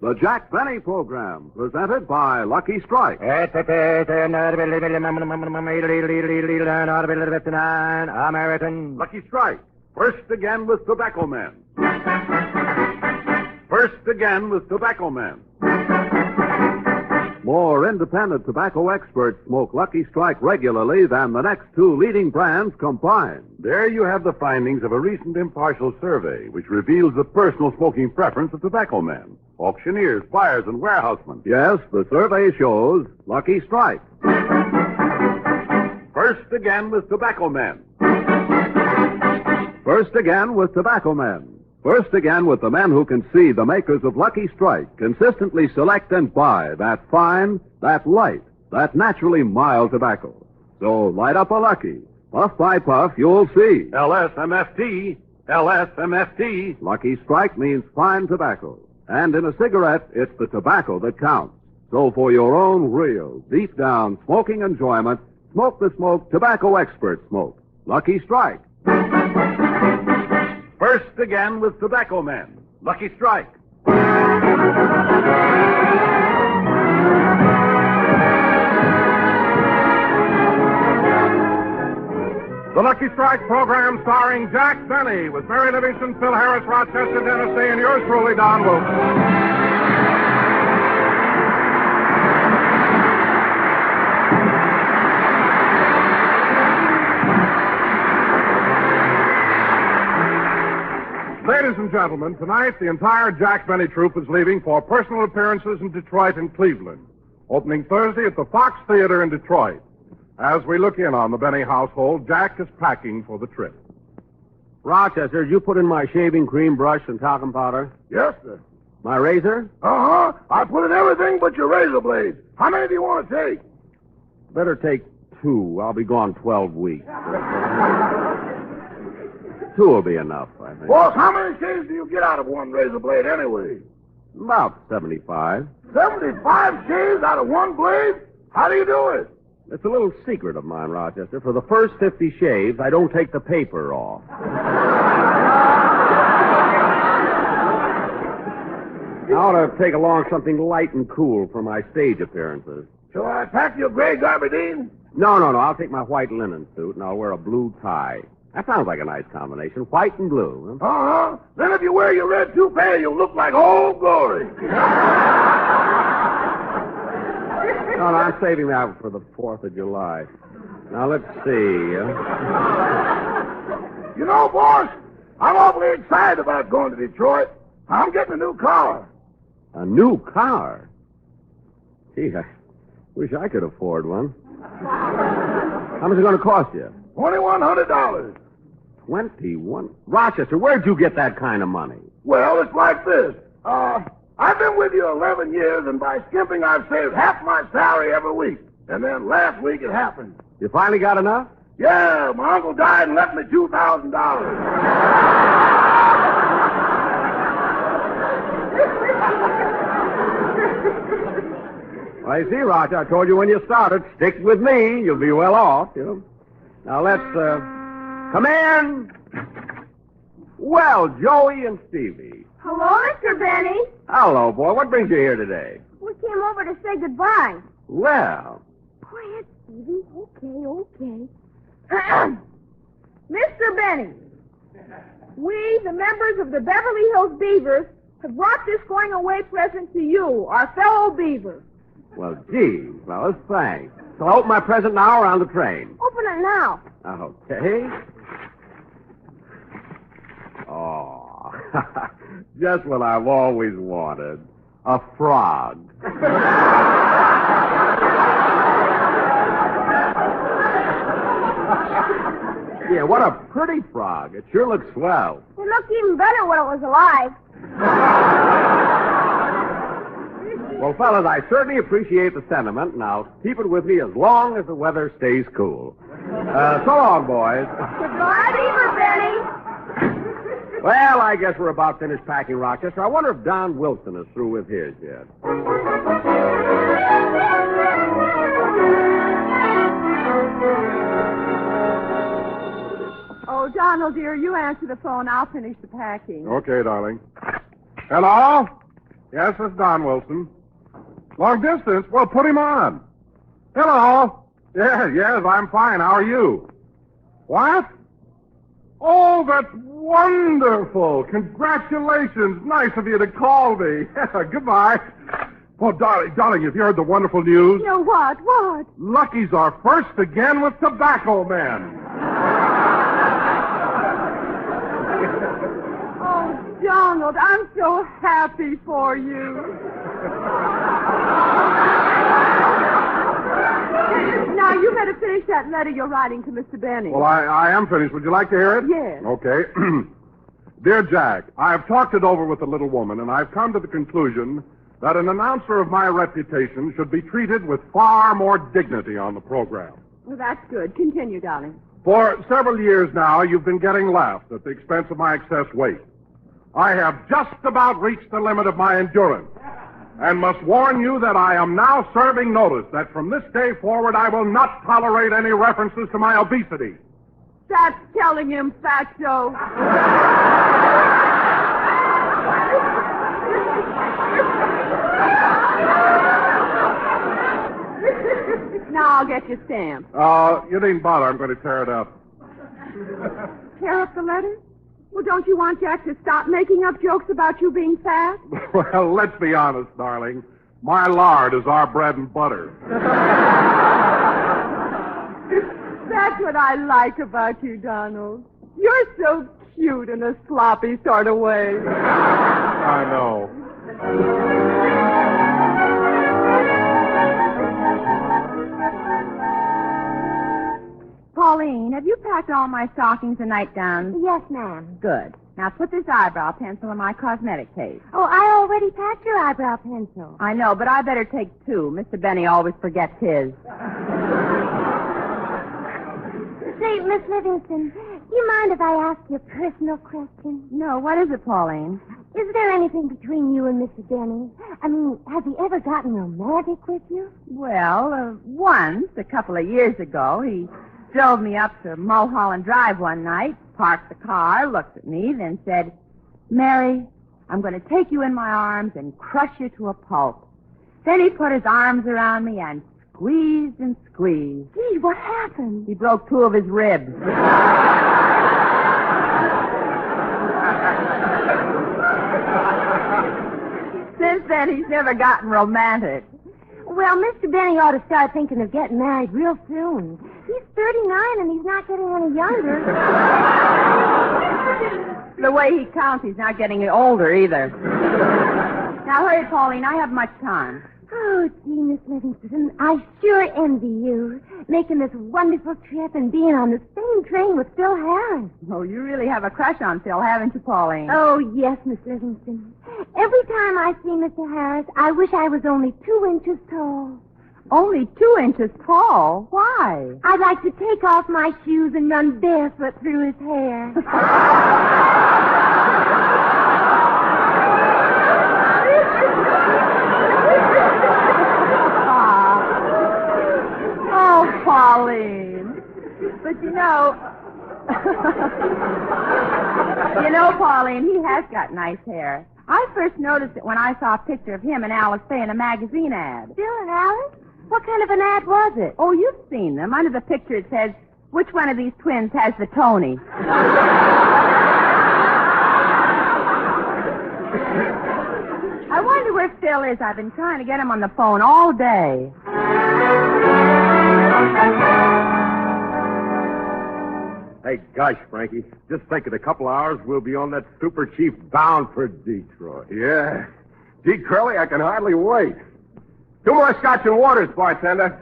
The Jack Benny Program, presented by Lucky Strike. American. Lucky Strike. First again with Tobacco Men. First again with Tobacco Men. More independent tobacco experts smoke Lucky Strike regularly than the next two leading brands combined. There you have the findings of a recent impartial survey which reveals the personal smoking preference of tobacco men, auctioneers, buyers, and warehousemen. Yes, the survey shows Lucky Strike. First again with Tobacco Men. First again with Tobacco Men. First again with the men who can see the makers of Lucky Strike consistently select and buy that fine, that light, that naturally mild tobacco. So light up a Lucky. Puff by puff, you'll see. LSMFT. LSMFT. Lucky Strike means fine tobacco. And in a cigarette, it's the tobacco that counts. So for your own real, deep down smoking enjoyment, smoke the smoke tobacco experts smoke. Lucky Strike. First again with Tobacco Men. Lucky Strike. The Lucky Strike program starring Jack Benny with Mary Livingston, Phil Harris, Rochester, Tennessee, and yours truly, Don Wilson. Ladies and gentlemen, tonight the entire Jack Benny troupe is leaving for personal appearances in Detroit and Cleveland, opening Thursday at the Fox Theater in Detroit. As we look in on the Benny household, Jack is packing for the trip. Rochester, did you put in my shaving cream, brush, and talcum powder? Yes, sir. My razor? Uh-huh. I put in everything but your razor blades. How many do you want to take? Better take 2. I'll be gone 12 weeks. 2 will be enough, I think. Boss, how many shaves do you get out of one razor blade anyway? About 75. 75 shaves out of one blade? How do you do it? It's a little secret of mine, Rochester. For the first 50 shaves, I don't take the paper off. I ought to take along something light and cool for my stage appearances. Shall I pack your gray garbardine? No. I'll take my white linen suit, and I'll wear a blue tie. That sounds like a nice combination, white and blue. Huh? Uh-huh. Then if you wear your red toupee, you'll look like Old Glory. No, I'm saving that for the 4th of July. Now, let's see. You know, boss, I'm awfully excited about going to Detroit. I'm getting a new car. A new car? Gee, I wish I could afford one. How much is it going to cost you? $2,100. 21? Rochester, where'd you get that kind of money? Well, it's like this. I've been with you 11 years, and by skimping, I've saved half my salary every week. And then last week it happened. You finally got enough? Yeah, my uncle died and left me $2,000. Well, you see, Roger, I told you when you started, stick with me. You'll be well off, you know. Now, let's, come in. Well, Joey and Stevie. Hello, Mr. Benny. Hello, boy. What brings you here today? We came over to say goodbye. Well. Quiet, Stevie. Okay. Mr. Benny, we, the members of the Beverly Hills Beavers, have brought this going-away present to you, our fellow Beavers. Well, gee, fellas, thanks. So I'll open my present now or on the train? Open it now. Okay. Oh, just what I've always wanted. A frog. Yeah, what a pretty frog. It sure looks swell. It looked even better when it was alive. Well, fellas, I certainly appreciate the sentiment, and I'll keep it with me as long as the weather stays cool. So long, boys. Goodbye, Beaver Benny. Well, I guess we're about finished packing, Rochester. I wonder if Don Wilson is through with his yet. Oh, Donald, dear, you answer the phone. I'll finish the packing. Okay, darling. Hello? Yes, it's Don Wilson. Long distance? Well, put him on. Hello. Yes, I'm fine. How are you? What? Oh, that's wonderful. Congratulations. Nice of you to call me. Goodbye. Oh, darling, have you heard the wonderful news? No, what? What? Lucky's are first again with Tobacco Men. Oh, Donald, I'm so happy for you. Now, you better finish that letter you're writing to Mr. Benny. Well, I am finished. Would you like to hear it? Yes. Okay. Dear Jack, I've talked it over with the little woman, and I've come to the conclusion that an announcer of my reputation should be treated with far more dignity on the program. Well, that's good. Continue, darling. For several years now, you've been getting laughs at the expense of my excess weight. I have just about reached the limit of my endurance, and must warn you that I am now serving notice that from this day forward I will not tolerate any references to my obesity. That's telling him facto. Now I'll get your stamp. You needn't bother. I'm going to tear it up. Tear up the letter? Well, don't you want Jack to stop making up jokes about you being fat? Well, let's be honest, darling. My lard is our bread and butter. That's what I like about you, Donald. You're so cute in a sloppy sort of way. I know. Pauline, have you packed all my stockings and nightgowns? Yes, ma'am. Good. Now put this eyebrow pencil in my cosmetic case. Oh, I already packed your eyebrow pencil. I know, but I better take two. Mr. Benny always forgets his. Say, Miss Livingston, do you mind if I ask you a personal question? No, what is it, Pauline? Is there anything between you and Mr. Denny? I mean, has he ever gotten romantic with you? Well, once, a couple of years ago, he drove me up to Mulholland Drive one night, parked the car, looked at me, then said, "Mary, I'm going to take you in my arms and crush you to a pulp." Then he put his arms around me and squeezed and squeezed. Gee, what happened? He broke two of his ribs. Since then, he's never gotten romantic. Well, Mr. Benny ought to start thinking of getting married real soon. He's 39 and he's not getting any younger. The way he counts, he's not getting any older either. Now, hurry, Pauline. I have much time. Oh, gee, Miss Livingston, I sure envy you, making this wonderful trip and being on the same train with Phil Harris. Oh, you really have a crush on Phil, haven't you, Pauline? Oh, yes, Miss Livingston. Every time I see Mr. Harris, I wish I was only 2 inches tall. Only 2 inches tall? Why? I'd like to take off my shoes and run barefoot through his hair. Oh, Pauline. But you know, Pauline, he has got nice hair. I first noticed it when I saw a picture of him and Alice Faye in a magazine ad. Phil and Alice? What kind of an ad was it? Oh, you've seen them. Under the picture it says, "Which one of these twins has the Tony?" I wonder where Phil is. I've been trying to get him on the phone all day. Hey, gosh, Frankie, just think in a couple hours we'll be on that Super Chief bound for Detroit. Yeah. Gee, Curly, I can hardly wait. 2 more scotch and waters, bartender.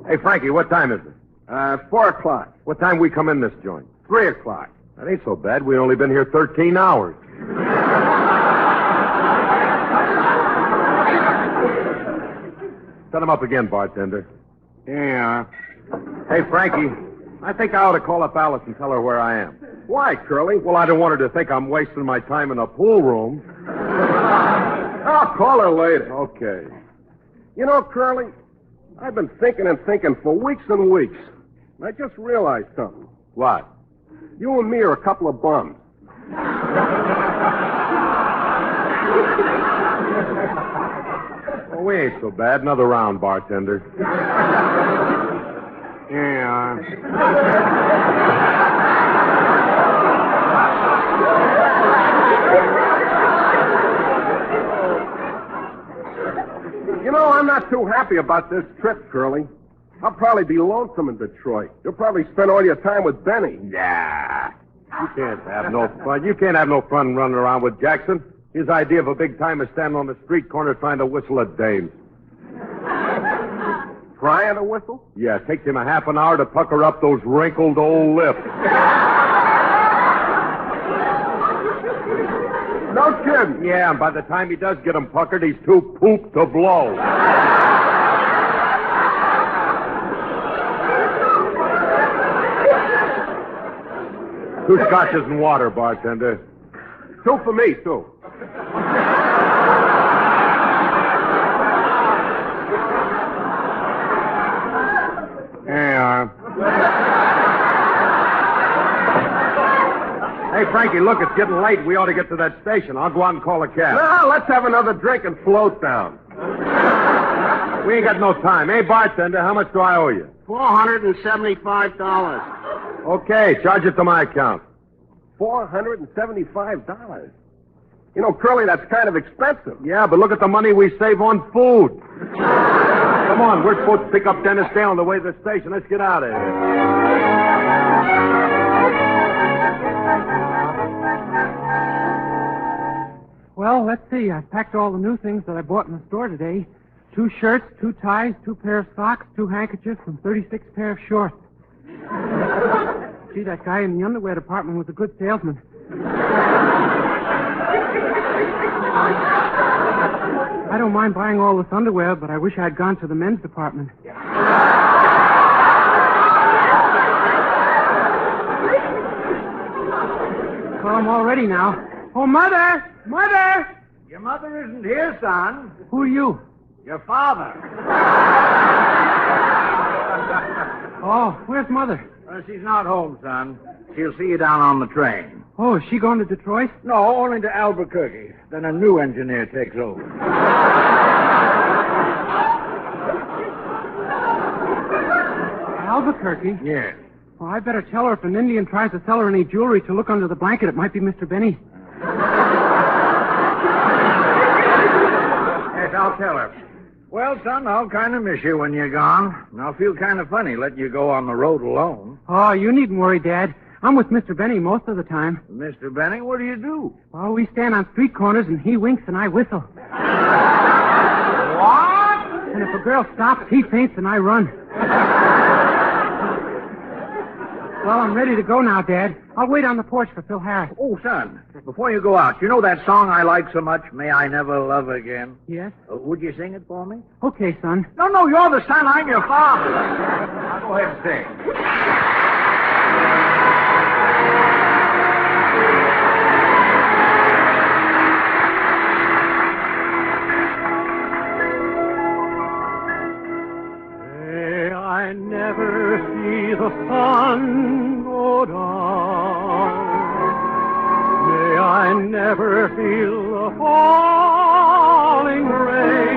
Hey, Frankie, what time is it? 4 o'clock. What time we come in this joint? 3 o'clock. That ain't so bad. We only been here 13 hours. Set him up again, bartender. Yeah. Hey, Frankie, I think I ought to call up Alice and tell her where I am. Why, Curly? Well, I don't want her to think I'm wasting my time in a pool room. I'll call her later. Okay. You know, Curly, I've been thinking and thinking for weeks and weeks. And I just realized something. What? You and me are a couple of bums. Well, we ain't so bad. Another round, bartender. Yeah. You know, I'm not too happy about this trip, Curly. I'll probably be lonesome in Detroit. You'll probably spend all your time with Benny. Yeah. You can't have no fun. You can't have no fun running around with Jackson. His idea of a big time is standing on the street corner trying to whistle at dames. Trying to whistle? Yeah, it takes him a half an hour to pucker up those wrinkled old lips. No kidding. Yeah, and by the time he does get them puckered, he's too pooped to blow. Two scotches and water, bartender. Two for me, too. Yeah. Hey, Frankie, look, it's getting late. We ought to get to that station. I'll go out and call a cab. No, let's have another drink and float down. We ain't got no time. Hey, bartender, how much do I owe you? $475. Okay, charge it to my account. $475. You know, Curly, that's kind of expensive. Yeah, but look at the money we save on food. Come on, we're supposed to pick up Dennis Dale on the way to the station. Let's get out of here. Well, let's see. I packed all the new things that I bought in the store today. 2 shirts, 2 ties, 2 pair of socks, 2 handkerchiefs, and 36 pair of shorts. See, that guy in the underwear department was a good salesman. I don't mind buying all this underwear, but I wish I'd gone to the men's department. Well, I'm all ready now. Oh, Mother! Mother! Your mother isn't here, son. Who are you? Your father. Oh, where's Mother? She's not home, son. She'll see you down on the train. Oh, is she going to Detroit? No, only to Albuquerque. Then a new engineer takes over. Albuquerque? Yes. Well, I better tell her if an Indian tries to sell her any jewelry to look under the blanket, it might be Mr. Benny. Yes, I'll tell her. Well, son, I'll kind of miss you when you're gone. And I'll feel kind of funny letting you go on the road alone. Oh, you needn't worry, Dad. I'm with Mr. Benny most of the time. Mr. Benny, what do you do? Oh, we stand on street corners and he winks and I whistle. What? And if a girl stops, he faints and I run. Well, I'm ready to go now, Dad. I'll wait on the porch for Phil Harris. Oh, son, before you go out, you know that song I like so much, May I Never Love Again? Yes? Would you sing it for me? Okay, son. No, you're the son. I'm your father. I'll go ahead and sing. May I never see the sun go down. May I never feel the falling rain.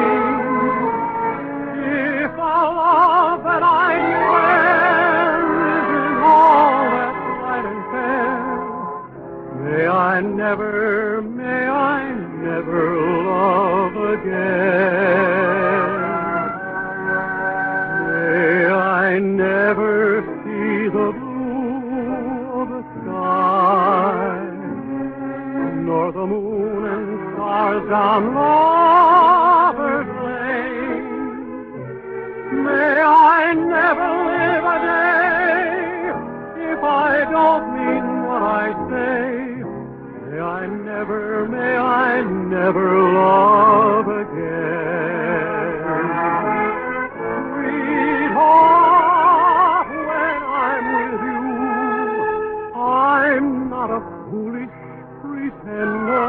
If a love that I swear is in all that's bright and fair, may I never love again. May I never see the blue of the sky, nor the moon and stars down Lover's Lane. May I never live a day if I don't mean what I say. May I never love again. Sweetheart, when I'm with you, I'm not a foolish pretender.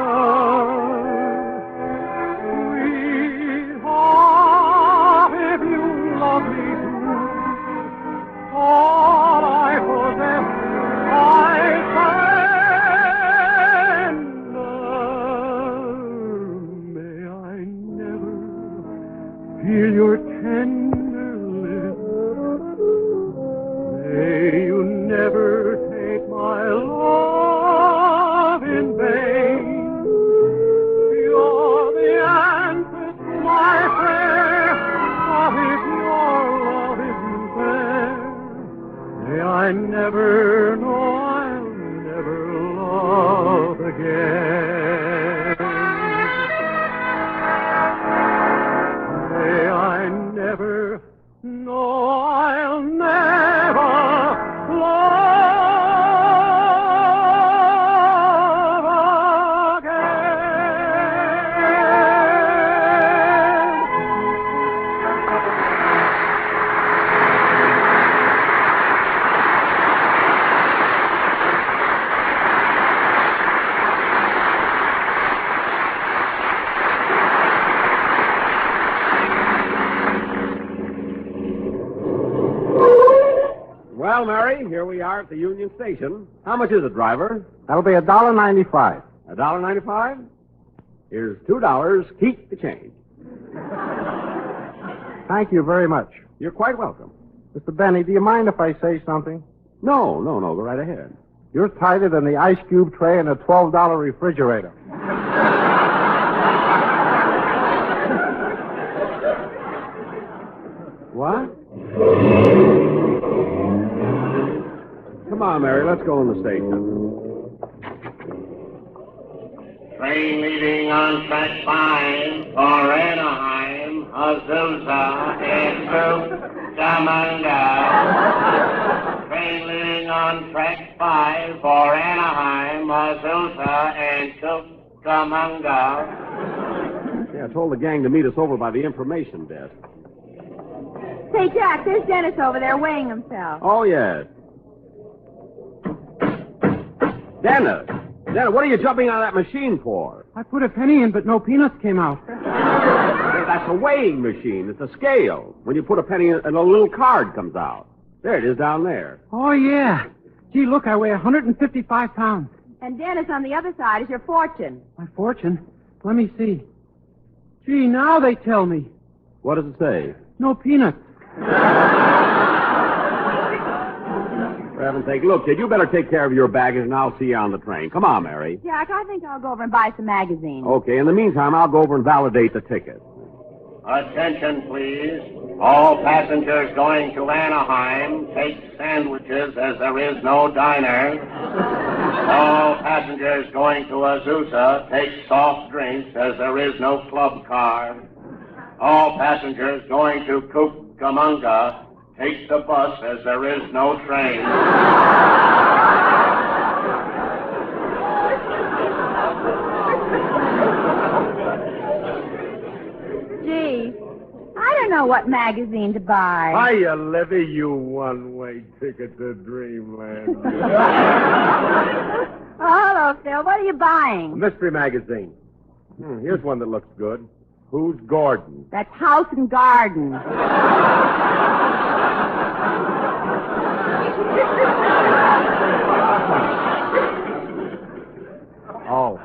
Sweetheart, if you love me too, all I possess, I feel your tender lips. May you never take my love in vain. You're the answer to my prayer, but if your love isn't there, may I never know I'll never love again. May I never know I'll never love Well, Mary, here we are at the Union Station. How much is it, driver? That'll be $1.95. $1.95? Here's $2. Keep the change. Thank you very much. You're quite welcome. Mr. Benny, do you mind if I say something? No. Go right ahead. You're tighter than the ice cube tray in a $12 refrigerator. What? Come on, Mary, let's go on the station. Train leaving on track 5 for Anaheim, Azusa, and Cucamonga. Train leaving on track 5 for Anaheim, Azusa, and Cucamonga. Yeah, I told the gang to meet us over by the information desk. Say, Jack, there's Dennis over there weighing himself. Oh, yes. Dennis, what are you jumping on that machine for? I put a penny in, but no peanuts came out. That's a weighing machine. It's a scale. When you put a penny in, a little card comes out. There it is down there. Oh, yeah. Gee, look, I weigh 155 pounds. And Dennis, on the other side is your fortune. My fortune? Let me see. Gee, now they tell me. What does it say? No peanuts. For heaven's sake, look, kid, you better take care of your baggage and I'll see you on the train. Come on, Mary. Jack, I think I'll go over and buy some magazines. Okay, in the meantime, I'll go over and validate the ticket. Attention, please. All passengers going to Anaheim take sandwiches as there is no diner. All passengers going to Azusa take soft drinks as there is no club car. All passengers going to Cucamonga take the bus as there is no train. Gee, I don't know what magazine to buy. Hiya, Levy, you one-way ticket to dreamland. Oh, hello, Phil. What are you buying? Mystery magazine. Here's one that looks good. Who's Gordon? That's House and Garden. Oh.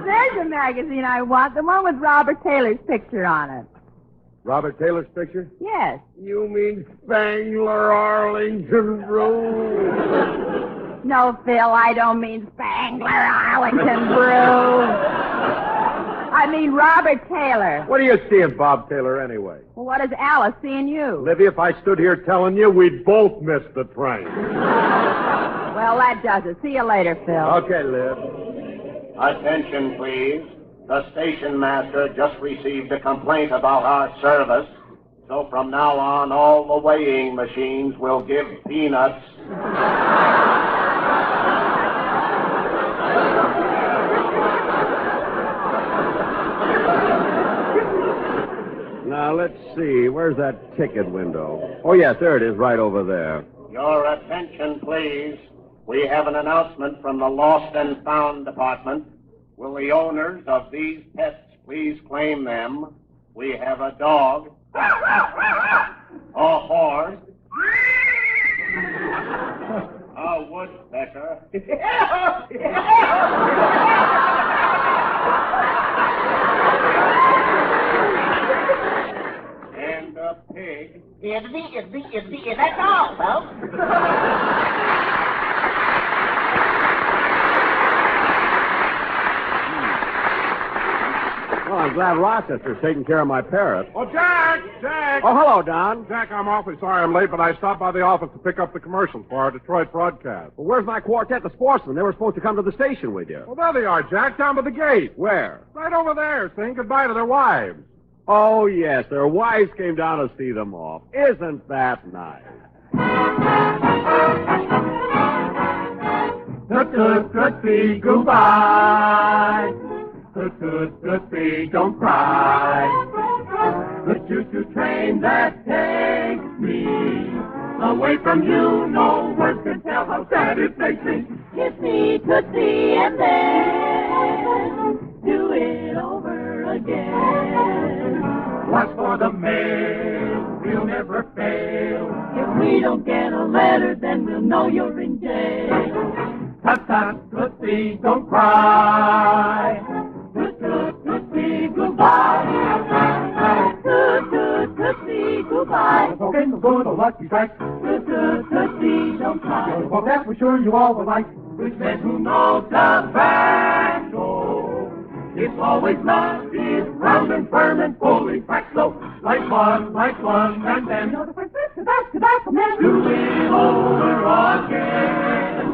There's a magazine I want, the one with Robert Taylor's picture on it. Robert Taylor's picture? Yes. You mean Spangler Arlington Road? No, Phil, I don't mean Spangler Arlington Brew. I mean Robert Taylor. What do you see in Bob Taylor anyway? Well, what does Alice see in you? Livy, if I stood here telling you, we'd both miss the train. Well, that does it. See you later, Phil. Okay, Liv. Attention, please. The station master just received a complaint about our service. So from now on, all the weighing machines will give peanuts. Now, let's see. Where's that ticket window? Oh, yes, there it is, right over there. Your attention, please. We have an announcement from the Lost and Found Department. Will the owners of these pets please claim them? We have a dog, a horse, a woodpecker, Well, I'm glad Rochester's taking care of my parrot. Oh, Jack! Jack! Oh, hello, Don. Jack, I'm awfully sorry I'm late, but I stopped by the office to pick up the commercials for our Detroit broadcast. Well, where's my quartet, the Sportsmen? They were supposed to come to the station with you. Well, there they are, Jack, down by the gate. Where? Right over there, saying goodbye to their wives. Oh, yes, their wives came down to see them off. Isn't that nice? Tootsie, goodbye. Tootsie, don't cry. The choo-choo train that takes me away from you, no words can tell how sad it makes me. Kiss me, Tootsie, and then do it over again. Watch for the mail, we'll never fail. If we don't get a letter, then we'll know you're in jail. Tut-tut, Tootsie, don't cry. Tootsie, goodbye. Tootsie, goodbye. Okay, so go to Lucky Strike. Tootsie, don't cry. Well, that's for sure you all will like. Which man who knows tobacco? It's always not, it's round and firm and fully packed. So, like one, and then You're the first tobacco man. do it over again.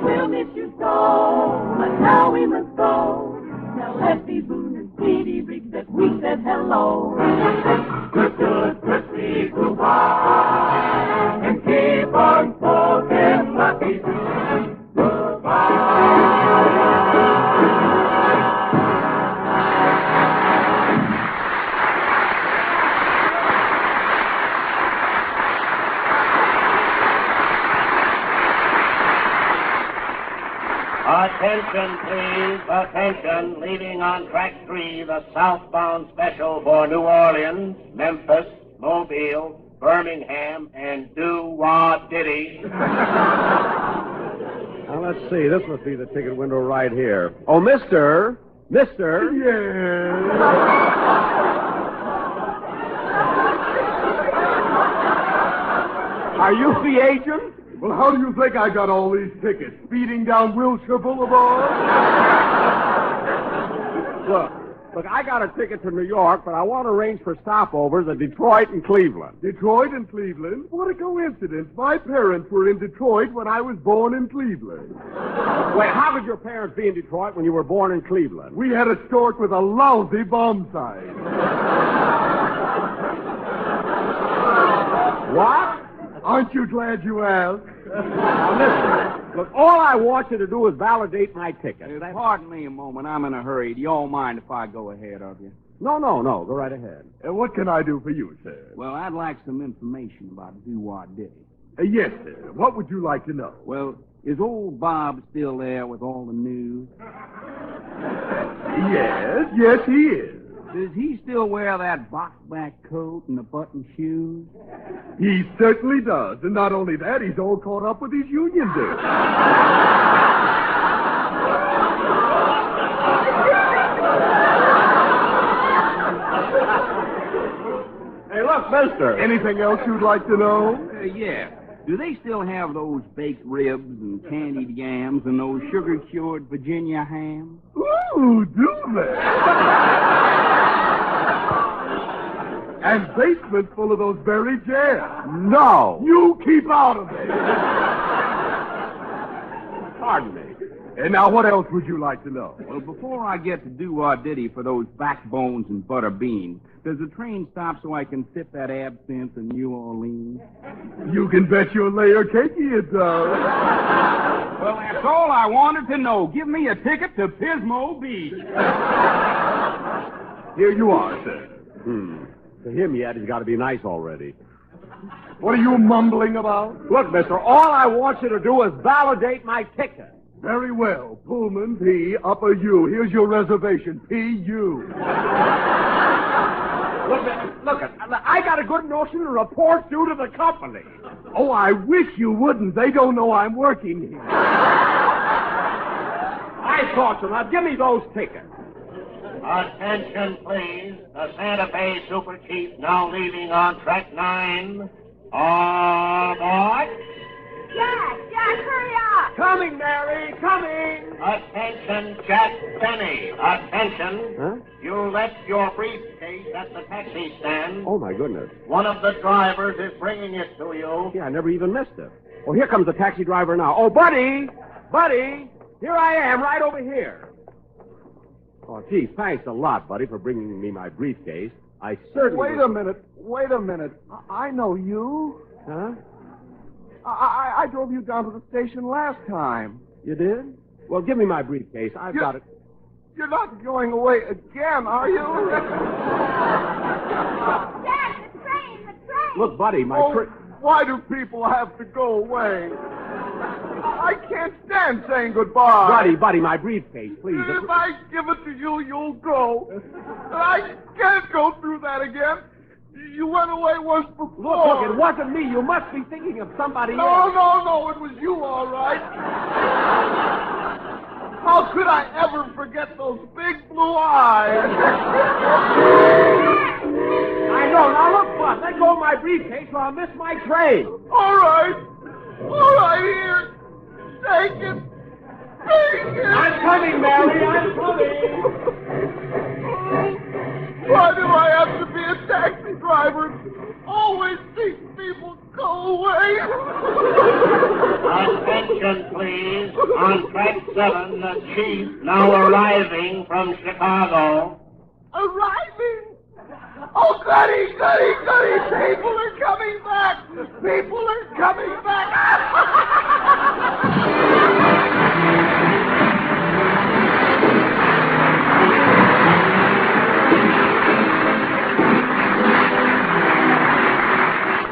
We'll miss you so, but now we must go. Now let these booners Speedy Riggs that we said hello. Tootsie, goodbye. And keep on smoking Lucky. Attention, please. Attention. Leaving on track 3, the southbound special for New Orleans, Memphis, Mobile, Birmingham, and Doo-Wah Diddy. Now, let's see. This must be the ticket window right here. Oh, Mister. Yes. Are you the agent? Well, how do you think I got all these tickets? Speeding down Wilshire Boulevard? Look, I got a ticket to New York, but I want to arrange for stopovers at Detroit and Cleveland. Detroit and Cleveland? What a coincidence. My parents were in Detroit when I was born in Cleveland. Wait, how could your parents be in Detroit when you were born in Cleveland? We had a stork with a lousy bomb sight. What? Aren't you glad you asked? Now, listen. Look, all I want you to do is validate my ticket. Pardon me a moment. I'm in a hurry. Do you all mind if I go ahead of you? No. Go right ahead. What can I do for you, sir? Well, I'd like some information about Doo-Wah Diddy. Yes, sir. What would you like to know? Well, is old Bob still there with all the news? Yes, he is. Does he still wear that box-back coat and the button shoes? He certainly does. And not only that, he's all caught up with his union dues. Hey, look, mister. Anything else you'd like to know? Yeah. Do they still have those baked ribs and candied yams and those sugar-cured Virginia hams? Ooh, do they? And basements full of those berry jams. No. You keep out of it. Pardon me. And now, what else would you like to know? Well, before I get to Doo-Wah Diddy for those backbones and butter beans, does the train stop so I can sip that absinthe in New Orleans? You can bet your layer cakey it does. Well, that's all I wanted to know. Give me a ticket to Pismo Beach. Here you are, sir. To him yet, he's got to be nice already. What are you mumbling about? Look, mister, all I want you to do is validate my ticket. Very well. Pullman P, upper U. Here's your reservation. P.U. Look, I got a good notion to report you to the company. Oh, I wish you wouldn't. They don't know I'm working here. I thought so. Now, give me those tickets. Attention, please. The Santa Fe Super Chief now leaving on track 9. Aboard. Jack, hurry up! Coming, Mary, coming! Attention, Jack Benny. Attention. Huh? You left your briefcase at the taxi stand. Oh, my goodness. One of the drivers is bringing it to you. Yeah, I never even missed it. Oh, here comes the taxi driver now. Oh, Buddy! Buddy! Here I am, right over here. Oh, gee, thanks a lot, Buddy, for bringing me my briefcase. I certainly... Wait a minute. I know you. Huh? I drove you down to the station last time. You did? Well, give me my briefcase. I've got it. You're not going away again, are you? Jack, the train! Look, Buddy, Why do people have to go away? I can't stand saying goodbye. Buddy, my briefcase, please. If I give it to you, you'll go. I can't go through that again. You went away once before. Look, it wasn't me. You must be thinking of somebody else. No, it was you, all right. How could I ever forget those big blue eyes? I know. Now, look, Bud, let go of my briefcase or I'll miss my train. All right, here. Take it. I'm coming, Mary. I'm coming. Why do I have to be a taxi driver? Always see people go away. Attention, please. On track 7, the chief now arriving from Chicago. Arriving? Oh, goody. People are coming back.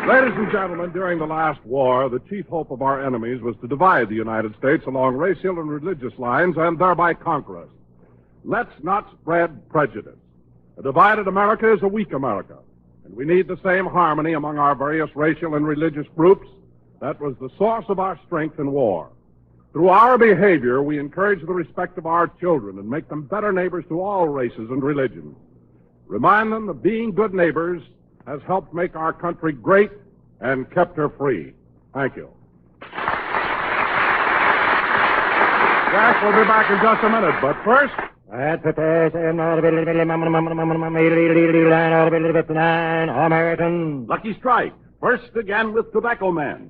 Ladies and gentlemen, during the last war, the chief hope of our enemies was to divide the United States along racial and religious lines and thereby conquer us. Let's not spread prejudice. A divided America is a weak America, and we need the same harmony among our various racial and religious groups that was the source of our strength in war. Through our behavior, we encourage the respect of our children and make them better neighbors to all races and religions. Remind them that being good neighbors has helped make our country great and kept her free. Thank you. Jack will be back in just a minute, but first... American. Lucky Strike. First again with Tobacco Man.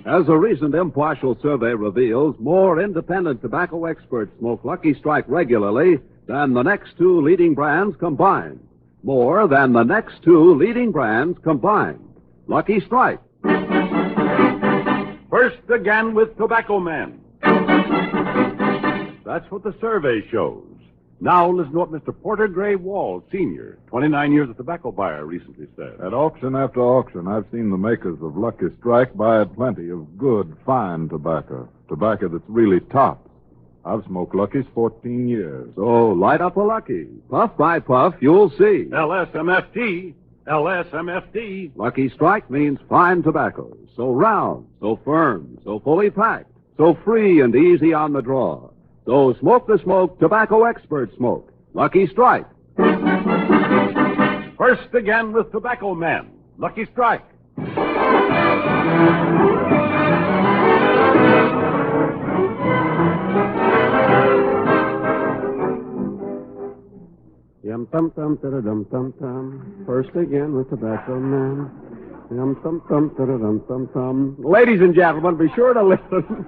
As a recent impartial survey reveals, more independent tobacco experts smoke Lucky Strike regularly than the next two leading brands combined. More than the next two leading brands combined. Lucky Strike. First again with Tobacco Man. That's what the survey shows. Now listen to what Mr. Porter Gray Wall, Sr., 29 years a tobacco buyer, recently said. At auction after auction, I've seen the makers of Lucky Strike buy plenty of good, fine tobacco. Tobacco that's really top. I've smoked Lucky's 14 years. So light up a Lucky. Puff by puff, you'll see. LSMFT. Lucky Strike means fine tobacco. So round, so firm, so fully packed, so free and easy on the draw. So smoke the smoke tobacco experts smoke. Lucky Strike. First again with Tobacco Man. Lucky Strike. Yum tum tum dum tum tum. First again with Tobacco Man. Yum tum tum dum tum tum. Ladies and gentlemen, be sure to listen.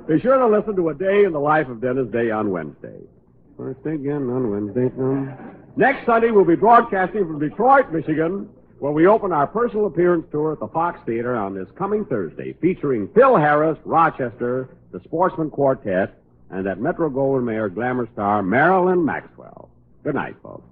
Be sure to listen to A Day in the Life of Dennis Day on Wednesday. First again on Wednesday. Next Sunday, we'll be broadcasting from Detroit, Michigan, where we open our personal appearance tour at the Fox Theater on this coming Thursday, featuring Phil Harris, Rochester, the Sportsman Quartet, and that Metro-Goldwyn Mayer glamour star, Marilyn Maxwell. Good night, folks.